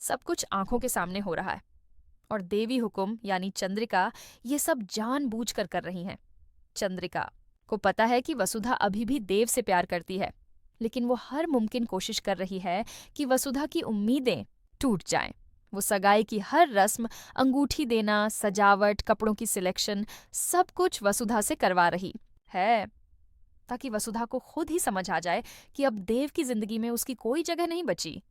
सब कुछ आंखों के सामने हो रहा है और देवी हुकुम यानी चंद्रिका ये सब जानबूझकर कर रही हैं। चंद्रिका को पता है कि वसुधा अभी भी देव से प्यार करती है, लेकिन वो हर मुमकिन कोशिश कर रही है कि वसुधा की उम्मीदें टूट जाएं। वो सगाई की हर रस्म, अंगूठी देना, सजावट, कपड़ों की सिलेक्शन, सब कुछ वसुधा से करवा रही है, ताकि वसुधा को खुद ही समझ आ जाए कि अब देव की जिंदगी में उसकी कोई जगह नहीं बची।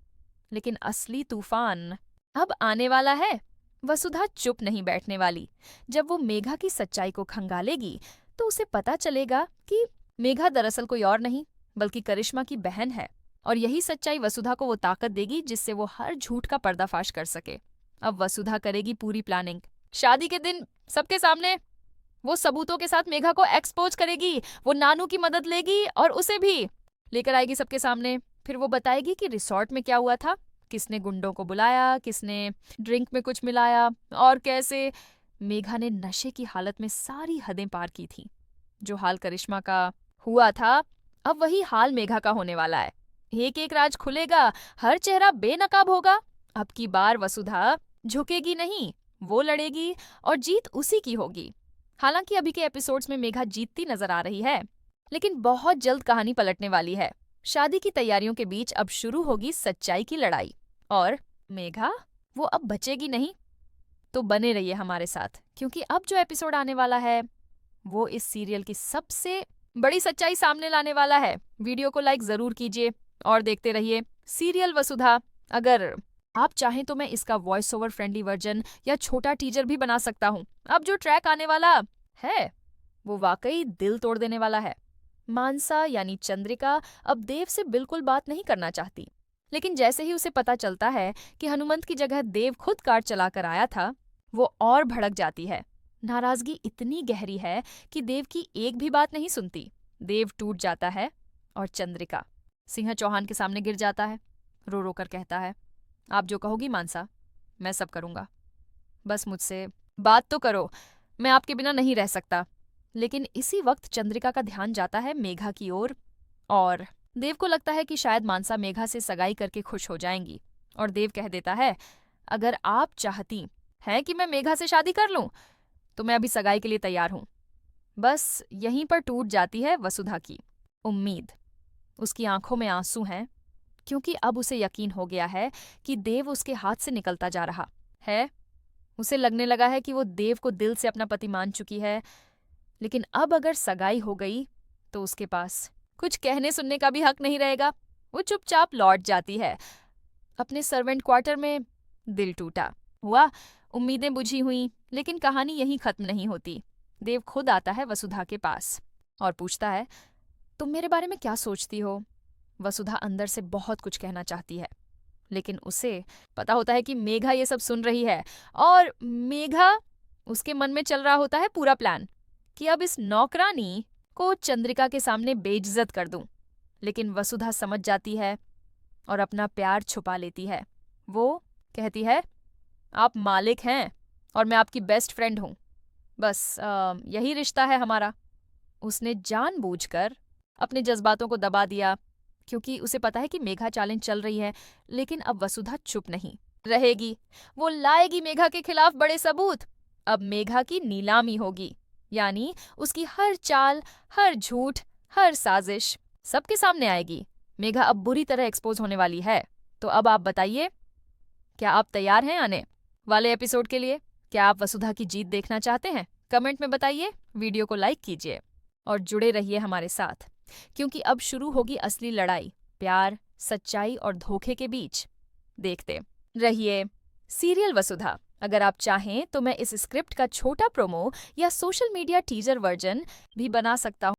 लेकिन असली तूफान अब आने वाला है। वसुधा चुप नहीं बैठने वाली। जब वो मेघा की सच्चाई को खंगालेगी तो उसे पता चलेगा कि मेघा दरअसल कोई और नहीं बल्कि करिश्मा की बहन है, और यही सच्चाई वसुधा को वो ताकत देगी जिससे वो हर झूठ का पर्दाफाश कर सके। अब वसुधा करेगी पूरी प्लानिंग। शादी के दिन सबके सामने वो सबूतों के साथ मेघा को एक्सपोज करेगी। वो नानू की मदद लेगी और उसे भी लेकर आएगी सबके सामने। फिर वो बताएगी कि रिसॉर्ट में क्या हुआ था, किसने गुंडों को बुलाया, किसने ड्रिंक में कुछ मिलाया और कैसे मेघा ने नशे की हालत में सारी हदें पार की थी। जो हाल करिश्मा का हुआ था, अब वही हाल मेघा का होने वाला है। एक एक राज खुलेगा, हर चेहरा बेनकाब होगा। अब की बार वसुधा झुकेगी नहीं, वो लड़ेगी और जीत उसी की होगी। हालांकि अभी के एपिसोड्स में मेघा जीतती नजर आ रही है, लेकिन बहुत जल्द कहानी पलटने वाली है। शादी की तैयारियों के बीच अब शुरू होगी सच्चाई की लड़ाई, और मेघा वो अब बचेगी नहीं। तो बने रहिए हमारे साथ, क्योंकि अब जो एपिसोड आने वाला है वो इस सीरियल की सबसे बड़ी सच्चाई सामने लाने वाला है। वीडियो को लाइक जरूर कीजिए और देखते रहिए सीरियल वसुधा। अगर आप चाहें तो मैं इसका वॉइस ओवर फ्रेंडली वर्जन या छोटा टीजर भी बना सकता हूँ। अब जो ट्रैक आने वाला है वो वाकई दिल तोड़ देने वाला है। मानसा यानी चंद्रिका अब देव से बिल्कुल बात नहीं करना चाहती, लेकिन जैसे ही उसे पता चलता है कि हनुमंत की जगह देव खुद कार चलाकर आया था, वो और भड़क जाती है। नाराजगी इतनी गहरी है कि देव की एक भी बात नहीं सुनती। देव टूट जाता है और चंद्रिका सिंह चौहान के सामने गिर जाता है। रो रो कर कहता है, आप जो कहोगी मानसा, मैं सब करूंगा, बस मुझसे बात तो करो, मैं आपके बिना नहीं रह सकता। लेकिन इसी वक्त चंद्रिका का ध्यान जाता है मेघा की ओर, और देव को लगता है कि शायद मानसा मेघा से सगाई करके खुश हो जाएंगी। और देव कह देता है, अगर आप चाहती हैं कि मैं मेघा से शादी कर लूं तो मैं अभी सगाई के लिए तैयार हूं। बस यहीं पर टूट जाती है वसुधा की उम्मीद। उसकी आंखों में आंसू हैं, क्योंकि अब उसे यकीन हो गया है कि देव उसके हाथ से निकलता जा रहा है। उसे लगने लगा है कि वो देव को दिल से अपना पति मान चुकी है, लेकिन अब अगर सगाई हो गई तो उसके पास कुछ कहने सुनने का भी हक नहीं रहेगा। वो चुपचाप लौट जाती है अपने सर्वेंट क्वार्टर में। दिल टूटा हुआ, उम्मीदें बुझी हुई, लेकिन कहानी यहीं खत्म नहीं होती। देव खुद आता है वसुधा के पास और पूछता है, तुम मेरे बारे में क्या सोचती हो? वसुधा अंदर से बहुत कुछ कहना चाहती है, लेकिन उसे पता होता है कि मेघा ये सब सुन रही है, और मेघा उसके मन में चल रहा होता है पूरा प्लान कि अब इस नौकरानी को चंद्रिका के सामने बेइज्जत कर दूं। लेकिन वसुधा समझ जाती है और अपना प्यार छुपा लेती है। वो कहती है, आप मालिक हैं और मैं आपकी बेस्ट फ्रेंड हूं, बस यही रिश्ता है हमारा। उसने जानबूझकर अपने जज्बातों को दबा दिया, क्योंकि उसे पता है कि मेघा चालें चल रही है। लेकिन अब वसुधा चुप नहीं रहेगी। वो लाएगी मेघा के खिलाफ बड़े सबूत। अब मेघा की नीलामी होगी, यानी उसकी हर चाल, हर झूठ, हर साजिश सबके सामने आएगी। मेघा अब बुरी तरह एक्सपोज होने वाली है। तो अब आप बताइए, क्या आप तैयार हैं आने वाले एपिसोड के लिए? क्या आप वसुधा की जीत देखना चाहते हैं? कमेंट में बताइए, वीडियो को लाइक कीजिए और जुड़े रहिए हमारे साथ, क्योंकि अब शुरू होगी असली लड़ाई प्यार, सच्चाई और धोखे के बीच। देखते रहिए सीरियल वसुधा। अगर आप चाहें तो मैं इस स्क्रिप्ट का छोटा प्रोमो या सोशल मीडिया टीजर वर्जन भी बना सकता हूँ।